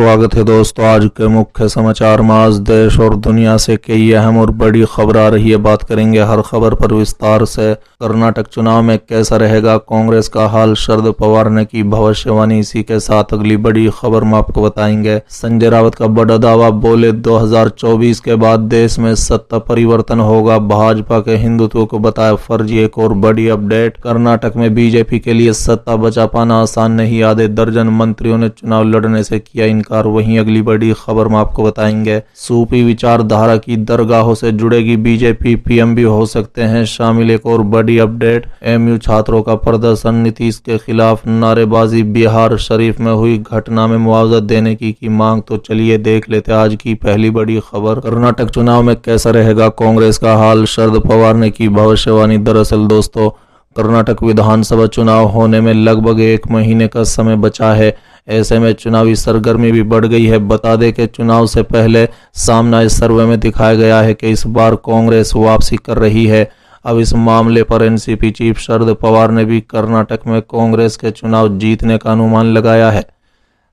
स्वागत है दोस्तों। आज के मुख्य समाचार में आज देश और दुनिया से कई अहम और बड़ी खबर आ रही है। बात करेंगे हर खबर पर विस्तार से। कर्नाटक चुनाव में कैसा रहेगा कांग्रेस का हाल, शरद पवार ने की भविष्यवाणी। इसी के साथ अगली बड़ी खबर में आपको बताएंगे। संजय राउत का बड़ा दावा, बोले 2024 के बाद देश में सत्ता परिवर्तन होगा, भाजपा के हिंदुत्व को बताया फर्जी। एक और बड़ी अपडेट, कर्नाटक में बीजेपी के लिए सत्ता बचा पाना आसान नहीं, आधे दर्जन मंत्रियों ने चुनाव लड़ने से किया इनकार। वहीं अगली बड़ी खबर में आपको बताएंगे, सूफी विचारधारा की दरगाहों से जुड़ेगी बीजेपी, पीएम भी हो सकते हैं शामिल। एक और बड़ी अपडेट, एमयू छात्रों का प्रदर्शन, नीतीश के खिलाफ नारेबाजी, बिहार शरीफ में हुई घटना में मुआवजा देने की मांग। तो चलिए देख लेते आज की पहली बड़ी खबर। कर्नाटक चुनाव में कैसा रहेगा कांग्रेस का हाल, शरद पवार ने की भविष्यवाणी। दरअसल दोस्तों, कर्नाटक विधानसभा चुनाव होने में लगभग एक महीने का समय बचा है। ऐसे में चुनावी सरगर्मी भी बढ़ गई है। बता दें कि चुनाव से पहले सामना इस सर्वे में दिखाया गया है कि इस बार कांग्रेस वापसी कर रही है। अब इस मामले पर एनसीपी चीफ शरद पवार ने भी कर्नाटक में कांग्रेस के चुनाव जीतने का अनुमान लगाया है।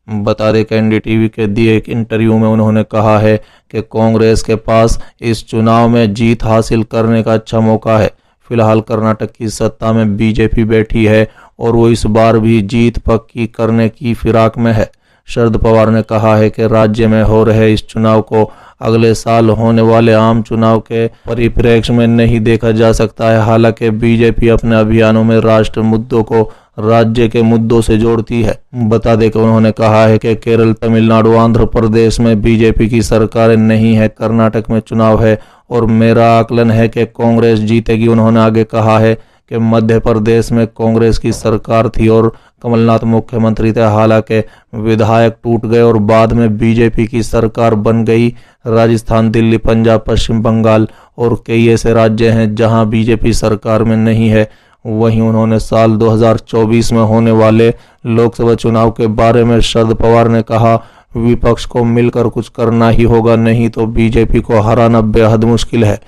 बता दें कि एनडीटीवी के दिए एक इंटरव्यू में उन्होंने कहा है कि कांग्रेस के पास इस चुनाव में जीत हासिल करने का अच्छा मौका है। फिलहाल कर्नाटक की सत्ता में बीजेपी बैठी है और वो इस बार भी जीत पक्की करने की फिराक में है। शरद पवार ने कहा है कि राज्य में हो रहे इस चुनाव को अगले साल होने वाले आम चुनाव के परिप्रेक्ष्य में नहीं देखा जा सकता है। हालांकि बीजेपी अपने अभियानों में राष्ट्र मुद्दों को राज्य के मुद्दों से जोड़ती है। बता दें कि उन्होंने कहा है कि केरल, तमिलनाडु, आंध्र प्रदेश में बीजेपी की सरकारें नहीं है, कर्नाटक में चुनाव है और मेरा आकलन है कि कांग्रेस जीतेगी। उन्होंने आगे कहा है कि मध्य प्रदेश में कांग्रेस की सरकार थी और कमलनाथ मुख्यमंत्री थे, हालांकि विधायक टूट गए और बाद में बीजेपी की सरकार बन गई। राजस्थान, दिल्ली, पंजाब, पश्चिम बंगाल और कई ऐसे राज्य हैं जहां बीजेपी सरकार में नहीं है। वहीं उन्होंने साल 2024 में होने वाले लोकसभा चुनाव के बारे में शरद पवार ने कहा, विपक्ष को मिलकर कुछ करना ही होगा, नहीं तो बीजेपी को हराना बेहद मुश्किल है।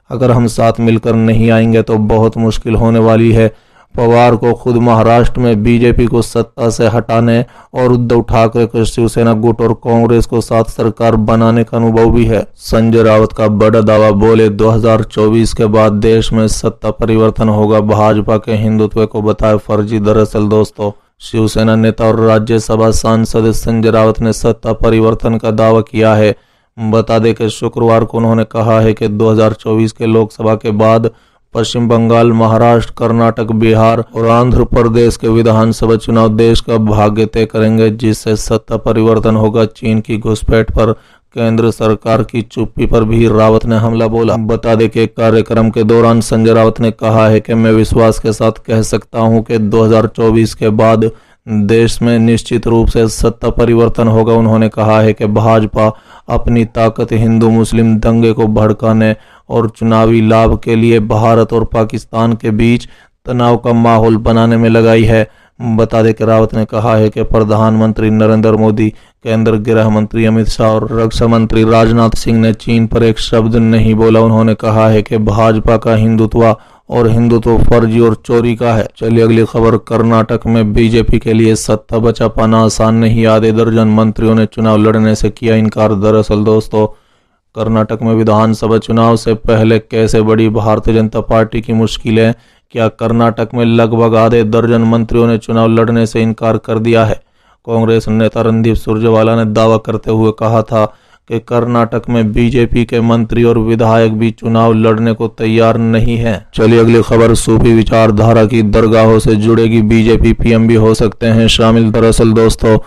अगर हम साथ मिलकर नहीं आएंगे तो बहुत मुश्किल होने वाली है। पवार को खुद महाराष्ट्र में बीजेपी को सत्ता से हटाने और उद्धव ठाकरे को शिवसेना गुट और कांग्रेस को साथ सरकार बनाने का अनुभव भी है। संजय राउत का बड़ा दावा, बोले 2024 के बाद देश में सत्ता परिवर्तन होगा, भाजपा के हिंदुत्व को बताया फर्जी। दरअसल दोस्तों, शिवसेना नेता और राज्यसभा सांसद संजय राउत ने सत्ता परिवर्तन का दावा किया है। बता दें कि शुक्रवार को उन्होंने कहा है कि 2024 के लोकसभा के बाद पश्चिम बंगाल, महाराष्ट्र, कर्नाटक, बिहार और आंध्र प्रदेश के विधानसभा चुनाव देश का भाग्य तय करेंगे, जिससे सत्ता परिवर्तन होगा। चीन की घुसपैठ पर केंद्र सरकार की चुप्पी पर भी रावत ने हमला बोला। बता दें कि कार्यक्रम के दौरान संजय राउत ने कहा है कि मैं विश्वास के साथ कह सकता हूं कि 2024 के बाद देश में निश्चित रूप से सत्ता परिवर्तन होगा। उन्होंने कहा है कि भाजपा अपनी ताकत हिंदू मुस्लिम दंगे को भड़काने और चुनावी लाभ के लिए भारत और पाकिस्तान के बीच तनाव का माहौल बनाने में लगाई है। बता दें कि रावत ने कहा है कि प्रधानमंत्री नरेंद्र मोदी, केंद्र गृह मंत्री अमित शाह और रक्षा मंत्री राजनाथ सिंह ने चीन पर एक शब्द नहीं बोला। उन्होंने कहा है कि भाजपा का हिंदुत्व और हिंदुत्व फर्जी और चोरी का है। चलिए अगली खबर, कर्नाटक में बीजेपी के लिए सत्ता बचा पाना आसान नहीं, आधे दर्जन मंत्रियों ने चुनाव लड़ने से किया इनकार। दरअसल दोस्तों, कर्नाटक में विधानसभा चुनाव से पहले कैसे बढ़ी भारतीय जनता पार्टी की मुश्किलें। क्या कर्नाटक में लगभग आधे दर्जन मंत्रियों ने चुनाव लड़ने से इनकार कर दिया है। कांग्रेस नेता रणदीप सुरजेवाला ने दावा करते हुए कहा था कि कर्नाटक में बीजेपी के मंत्री और विधायक भी चुनाव लड़ने को तैयार नहीं है। चलिए अगली खबर, सूफी विचारधारा की दरगाहों से जुड़ेगी बीजेपी, पीएम भी हो सकते हैं शामिल। दरअसल दोस्तों,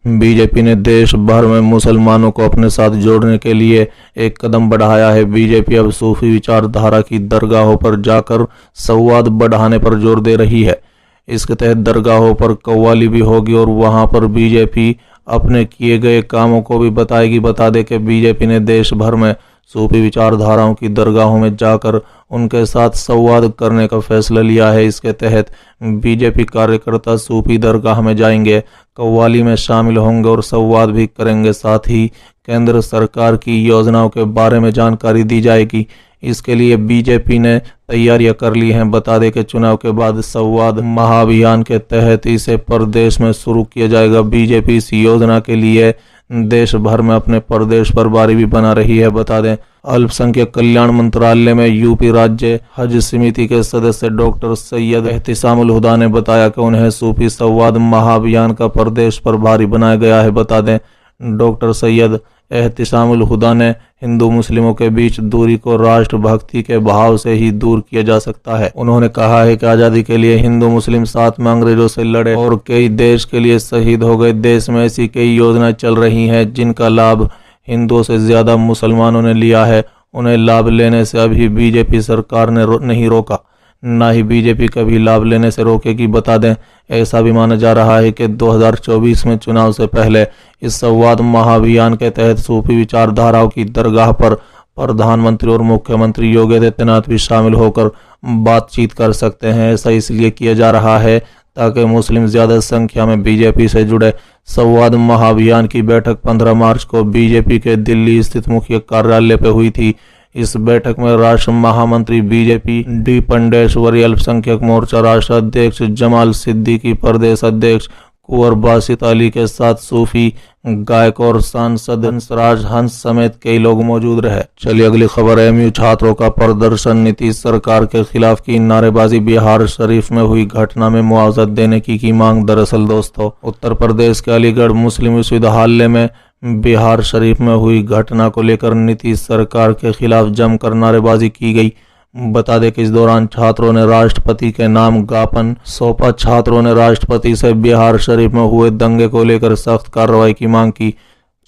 बीजेपी ने देश भर में मुसलमानों को अपने साथ जोड़ने के लिए एक कदम बढ़ाया है। बीजेपी अब सूफी विचारधारा की दरगाहों पर जाकर संवाद बढ़ाने पर जोर दे रही है। इसके तहत दरगाहों पर कव्वाली भी होगी और वहां पर बीजेपी अपने किए गए कामों को भी बताएगी। बता दें कि बीजेपी ने देश भर में सूफी विचारधाराओं की दरगाहों में जाकर उनके साथ संवाद करने का फैसला लिया है। इसके तहत बीजेपी कार्यकर्ता सूफी दरगाह में जाएंगे, कव्वाली में शामिल होंगे और संवाद भी करेंगे। साथ ही केंद्र सरकार की योजनाओं के बारे में जानकारी दी जाएगी। इसके लिए बीजेपी ने तैयारियां कर ली हैं। बता दें कि चुनाव के बाद संवाद महाअभियान के तहत इसे प्रदेश में शुरू किया जाएगा। बीजेपी इस योजना के लिए देश भर में अपने प्रदेश पर बारी भी बना रही है। बता दें, अल्पसंख्यक कल्याण मंत्रालय में यूपी राज्य हज समिति के सदस्य डॉक्टर सैयद एहतिसामुल हुदा ने बताया कि उन्हें सूफी संवाद महाअभियान का प्रदेश पर भारी बनाया गया है। बता दें, डॉक्टर सैयद एहतिसामुल हुदा ने हिंदू मुस्लिमों के बीच दूरी को राष्ट्रभक्ति के भाव से ही दूर किया जा सकता है। उन्होंने कहा है कि आज़ादी के लिए हिंदू मुस्लिम साथ में अंग्रेजों से लड़े और कई देश के लिए शहीद हो गए। देश में ऐसी कई योजनाएं चल रही हैं जिनका लाभ हिंदुओं से ज्यादा मुसलमानों ने लिया है। उन्हें लाभ लेने से अभी बीजेपी सरकार ने नहीं रोका, ना ही बीजेपी कभी लाभ लेने से रोकेगी। बता दें, ऐसा भी माना जा रहा है कि 2024 में चुनाव से पहले इस संवाद महाअभियान के तहत सूफी विचारधाराओं की दरगाह पर प्रधानमंत्री और मुख्यमंत्री योगी आदित्यनाथ भी शामिल होकर बातचीत कर सकते हैं। ऐसा इसलिए किया जा रहा है ताकि मुस्लिम ज्यादा संख्या में बीजेपी से जुड़े। संवाद महाअभियान की बैठक 15 मार्च को बीजेपी के दिल्ली स्थित मुख्य कार्यालय पर हुई थी। इस बैठक में राष्ट्र महामंत्री बीजेपी डी पंडेश्वरी, अल्पसंख्यक मोर्चा राष्ट्र अध्यक्ष जमाल सिद्दीकी, प्रदेश अध्यक्ष कुंवर बासित अली के साथ सूफी गायक और सांसद हंसराज हंस समेत कई लोग मौजूद रहे। चलिए अगली खबर है। एमयू छात्रों का प्रदर्शन, नीतीश सरकार के खिलाफ की नारेबाजी, बिहार शरीफ में हुई घटना में मुआवजा देने की मांग। दरअसल दोस्तों, उत्तर प्रदेश के अलीगढ़ मुस्लिम विश्वविद्यालय में बिहार शरीफ में हुई घटना को लेकर नीतीश सरकार के खिलाफ जमकर नारेबाजी की गई। बता दें कि इस दौरान छात्रों ने राष्ट्रपति के नाम ज्ञापन सौंपा। छात्रों ने राष्ट्रपति से बिहार शरीफ में हुए दंगे को लेकर सख्त कार्रवाई की मांग की।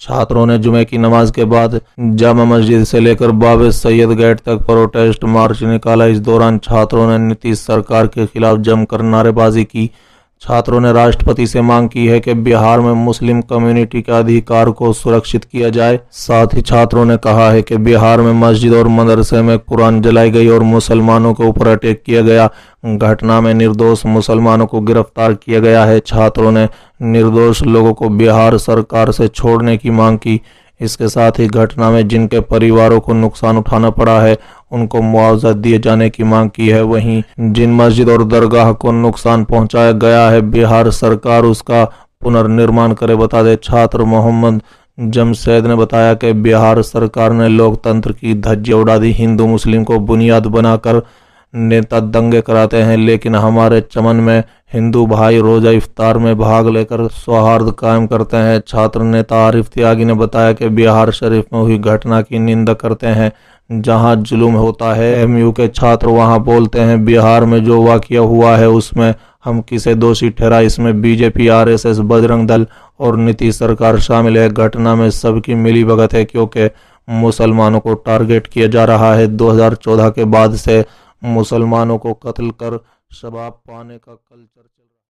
छात्रों ने जुमे की नमाज के बाद जामा मस्जिद से लेकर बाबे सैयद गेट तक प्रोटेस्ट मार्च निकाला। इस दौरान छात्रों ने नीतीश सरकार के खिलाफ जमकर नारेबाजी की। छात्रों ने राष्ट्रपति से मांग की है कि बिहार में मुस्लिम कम्युनिटी के अधिकार को सुरक्षित किया जाए। साथ ही छात्रों ने कहा है कि बिहार में मस्जिद और मदरसे में कुरान जलाई गई और मुसलमानों के ऊपर अटैक किया गया। घटना में निर्दोष मुसलमानों को गिरफ्तार किया गया है। छात्रों ने निर्दोष लोगों को बिहार सरकार से छोड़ने की मांग की। इसके साथ ही घटना में जिनके परिवारों को नुकसान उठाना पड़ा है उनको मुआवजा दिए जाने की मांग की है। वहीं जिन मस्जिद और दरगाह को नुकसान पहुंचाया गया है, बिहार सरकार उसका पुनर्निर्माण करे। बता दें, छात्र मोहम्मद जमशेद ने बताया कि बिहार सरकार ने लोकतंत्र की धज्जियां उड़ा दी। हिंदू मुस्लिम को बुनियाद बनाकर नेता दंगे कराते हैं, लेकिन हमारे चमन में हिंदू भाई रोजा इफ्तार में भाग लेकर सौहार्द कायम करते हैं। छात्र नेता आरिफ त्यागी ने बताया कि बिहार शरीफ में हुई घटना की निंदा करते हैं। जहां जुल्म होता है एमयू के छात्र वहां बोलते हैं। बिहार में जो वाकया हुआ है उसमें हम किसे दोषी ठहरा? इसमें बीजेपी, आरएसएस, बजरंग दल और नीतीश सरकार शामिल है। घटना में सबकी मिलीभगत है क्योंकि मुसलमानों को टारगेट किया जा रहा है। 2014 के बाद से मुसलमानों को कत्ल कर शबाब पाने का कल्चर